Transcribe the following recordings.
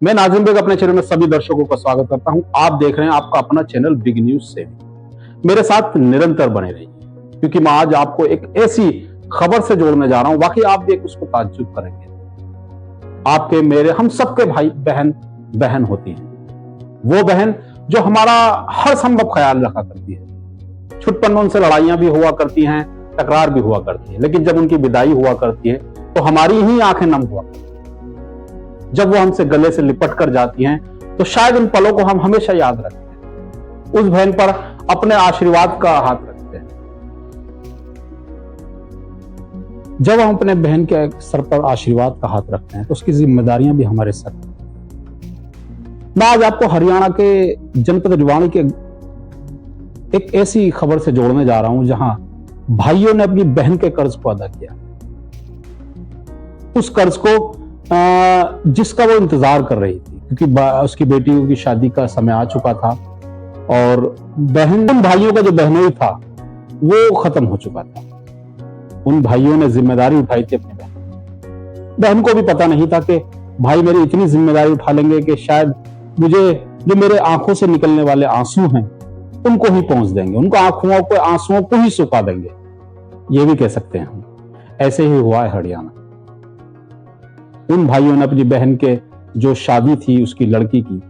मैं नाजिम बेग अपने चैनल में सभी दर्शकों का स्वागत करता हूं। आप देख रहे हैं आपका अपना चैनल बिग न्यूज से। मेरे साथ निरंतर बने रहिए, क्योंकि मैं आज आपको एक ऐसी खबर से जोड़ने जा रहा हूं, वाकई आप देख उसको ताज्जुब करेंगे। आपके, मेरे, हम सबके भाई बहन होती हैं। वो बहन जो हमारा हर संभव ख्याल रखा करती है। छुटपन उनसे लड़ाइयां भी हुआ करती हैं, तकरार भी हुआ करती है, लेकिन जब उनकी विदाई हुआ करती है तो हमारी ही आंखें नम हुआ। जब वो हमसे गले से लिपट कर जाती हैं तो शायद उन पलों को हम हमेशा याद रखते हैं। उस बहन पर अपने आशीर्वाद का हाथ रखते हैं। जब हम अपने बहन के सर पर आशीर्वाद का हाथ रखते हैं तो उसकी जिम्मेदारियां भी हमारे सर पर। मैं आज आपको हरियाणा के जनपद रिवाड़ी के एक ऐसी खबर से जोड़ने जा रहा हूं जहां भाइयों ने अपनी बहन के कर्ज को अदा किया। उस कर्ज को जिसका वो इंतजार कर रही थी, क्योंकि उसकी बेटियों की शादी का समय आ चुका था और उन भाइयों का जो बहनोई था वो खत्म हो चुका था। उन भाइयों ने जिम्मेदारी उठाई थी अपनी बहन को भी पता नहीं था कि भाई मेरी इतनी जिम्मेदारी उठा लेंगे कि शायद मुझे जो मेरे आंखों से निकलने वाले आंसू हैं उनको ही पहुंच देंगे, उनको आंसुओं को ही सुखा देंगे। ये भी कह सकते हैं हम। ऐसे ही हुआ है हरियाणा। उन भाइयों ने अपनी बहन के जो शादी थी, उसकी लड़की की,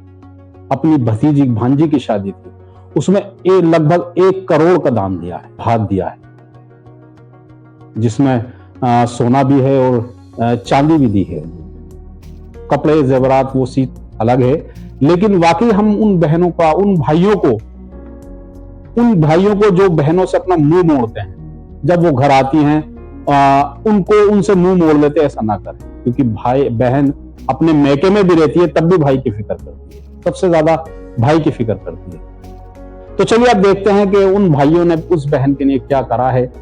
अपनी भतीजी भांजी की शादी थी, उसमें लगभग 1 करोड़ का दान दिया है, हाथ दिया है, जिसमें सोना भी है और चांदी भी दी है। कपड़े जेवरात वो सीट अलग है, लेकिन वाकई हम उन बहनों का, उन भाइयों को जो बहनों से अपना मुंह मोड़ते हैं, जब वो घर आती हैं उनसे मुंह मोड़ लेते, ऐसा ना करें। क्योंकि भाई बहन अपने मैके में भी रहती है तब भी भाई की फिक्र करती है, सबसे ज्यादा भाई की फिक्र करती है। तो चलिए आप देखते हैं कि उन भाइयों ने उस बहन के लिए क्या करा है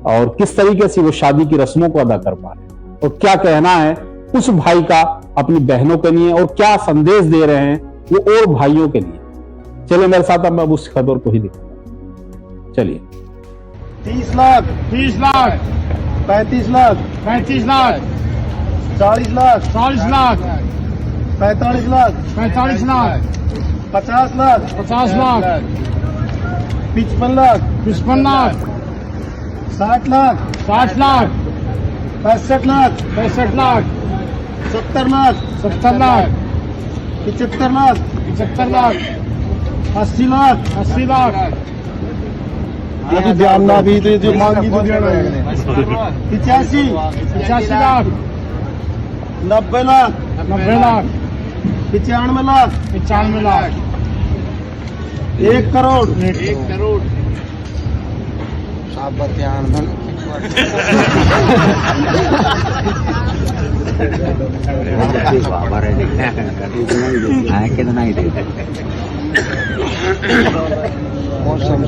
और किस तरीके से वो शादी की रस्मों को अदा कर पा रहे हैं, और क्या कहना है उस भाई का अपनी बहनों के लिए, और क्या संदेश दे रहे हैं वो और भाइयों के लिए। चलिए मेरे साथ, अब मैं उस खबर को ही दिखाऊंगा। चलिए। 30 लाख 35 लाख 40 लाख 45 लाख 50 लाख 50 लाख 55 लाख 55 लाख 55 लाख 55 लाख 60 लाख 65 लाख 65 लाख 70 लाख 75 लाख 80 लाख अभी ध्यान ना भी दे जो मांगी तो देना है। 85 लाख 90 लाख 95 लाख 1 करोड़ आप ध्यान कितना ही दे मौसम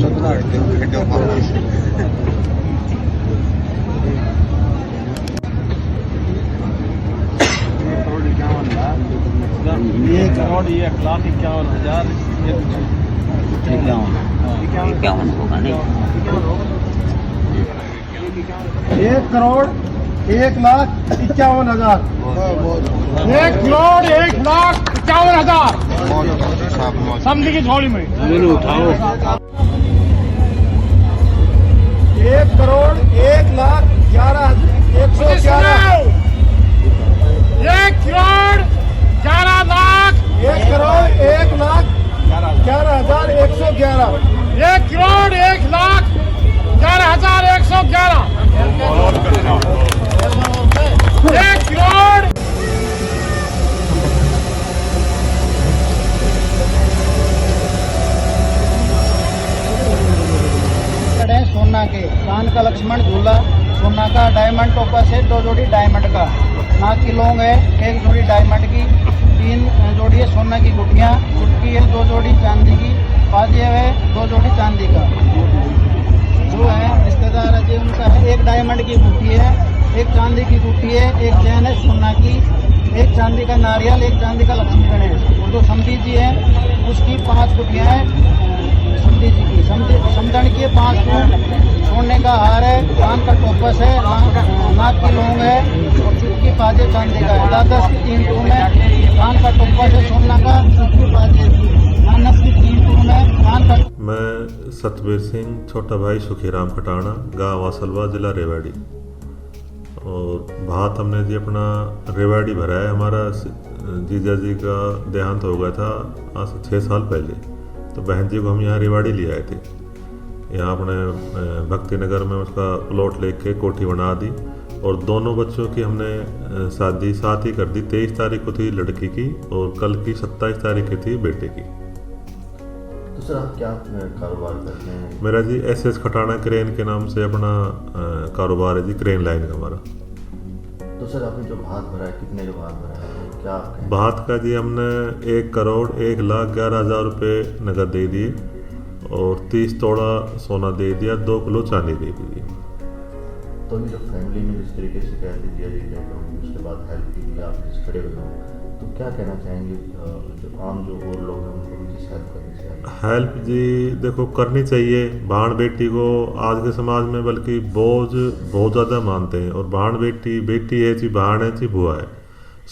ये करोड़ 1,51,000 51 होगा नहीं। 1 करोड़ 1,51,000 1 करोड़ 1,51,000 समझी की झोली में उठाओ। 1 करोड़ 1,11,111 1 करोड़ 11,00,000 1 करोड़ 1,11,111 1 करोड़ 1,11,111 1 करोड़। सोना के कान का लक्ष्मण झूला, सोना का डायमंड टोपस है, 2 जोड़ी डायमंड का, नाक की लौंग है, 1 जोड़ी डायमंड की, 3 जोड़ी है सोना की गुटियाँ, चुटकी है 2 जोड़ी चांदी की, पाजेब है 2 जोड़ी चांदी का। जो है रिश्तेदार है जी उनका है, 1 डायमंड की गुटी है, 1 चांदी की गुटी है, 1 चैन है सोना की, 1 चांदी का नारियल, 1 चांदी का लक्ष्मी गणेश। और जो समधी जी है उसकी 5 गुटियाँ हैं समधी जी की, समधन की 5 सोने का हार है, कान का टोपस है, नाक की लौंग है और चुटकी पाजे चांदी का है, 10 की 3 टूम है, कान का टोपस है सतबीर सिंह, छोटा भाई सुखीराम खटाना, गांव आसलवा, जिला रेवाड़ी। और भात हमने जी अपना रेवाड़ी भरा है। हमारा जीजा जी का देहांत हो गया था आज से 6 साल पहले, तो बहन जी को हम यहाँ रेवाड़ी ले आए थे। यहाँ अपने भक्ति नगर में उसका प्लॉट लेके कोठी बना दी और दोनों बच्चों की हमने शादी साथ ही कर दी। 23 तारीख को थी लड़की की और कल की 27 तारीख की थी बेटे की। तो सर आप क्या कारोबार करते हैं? मेरा जी SS खटाना क्रेन के नाम से अपना कारोबार है जी, क्रेन लाइन का हमारा। तो सर आपने जो भात भरा है, कितने का भात भरा है, क्या आपका? भात का जी हमने 1,11,00,000 रुपये नगद दे दिए और 30 तोड़ा सोना दे दिया, 2 किलो चांदी दे दी। तो अभी जो फैमिली में जिस तरीके से कह दीजिए उसके बाद हेल्प की भी आप जिस खड़े हुए हो, तो क्या कहना चाहेंगे जो आम जो और लोग हैं उनको भी किस हेल्प करनी चाहिए? हेल्प जी देखो करनी चाहिए। भाण बेटी को आज के समाज में बल्कि बोझ बहुत ज़्यादा मानते हैं और भाण बेटी है जी, भाण है जी, बुआ है।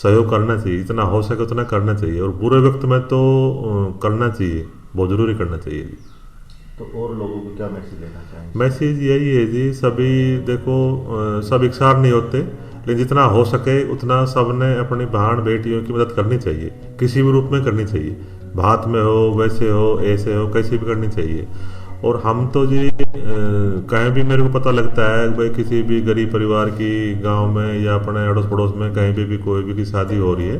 सहयोग करना चाहिए, जितना हो सके उतना करना चाहिए और बुरे वक्त में तो करना चाहिए, बहुत ज़रूरी करना चाहिए जी। तो और लोगों को क्या मैसेज देना चाहेंगे? मैसेज यही है जी, सभी देखो सब इकसार नहीं होते, लेकिन जितना हो सके उतना सबने अपनी भाण बेटियों की मदद करनी चाहिए, किसी भी रूप में करनी चाहिए। भात में हो, वैसे हो, ऐसे हो, कैसे भी करनी चाहिए। और हम तो जी कहीं भी मेरे को पता लगता है भाई किसी भी गरीब परिवार की गांव में या अपने अड़ोस पड़ोस में कहीं पे भी कोई भी की शादी हो रही है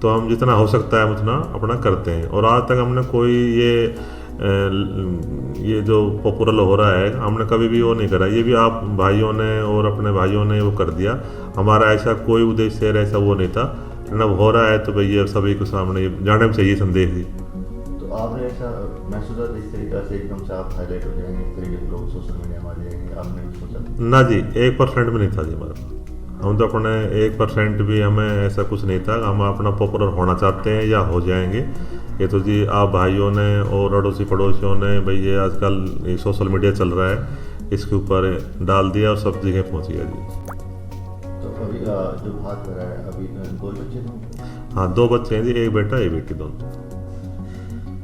तो हम जितना हो सकता है उतना अपना करते हैं। और आज तक हमने कोई ये जो पॉपुलर हो रहा है हमने कभी भी वो नहीं करा। ये भी आप भाइयों ने और अपने भाइयों ने वो कर दिया। हमारा ऐसा कोई उद्देश्य ऐसा वो नहीं था, लेकिन अब हो रहा है तो भैया सभी को सामने जाने में चाहिए संदेश ही। तो आपने ऐसा महसूस हुआ इस तरीके से एकदम से आप हाईलाइट हो जाएंगे, इस तरीके से लोग सोशल मीडिया में आ जाएंगे, आपने भी सोचा? ना जी, 1% भी नहीं था जी हमारा। हम तो अपने 1% भी हमें ऐसा कुछ नहीं था। हम अपना पॉपुलर होना चाहते हैं या हो जाएंगे। ये तो जी आप भाइयों ने और अड़ोसी पड़ोसियों ने भाई ये आजकल ये सोशल मीडिया चल रहा है, इसके ऊपर डाल दिया और सब जगह पहुंच गया जी। तो अभी जो भात भरा है अभी 2 बच्चे थे? हाँ 2 बच्चे हैं जी, एक बेटा एक बेटी दोनों।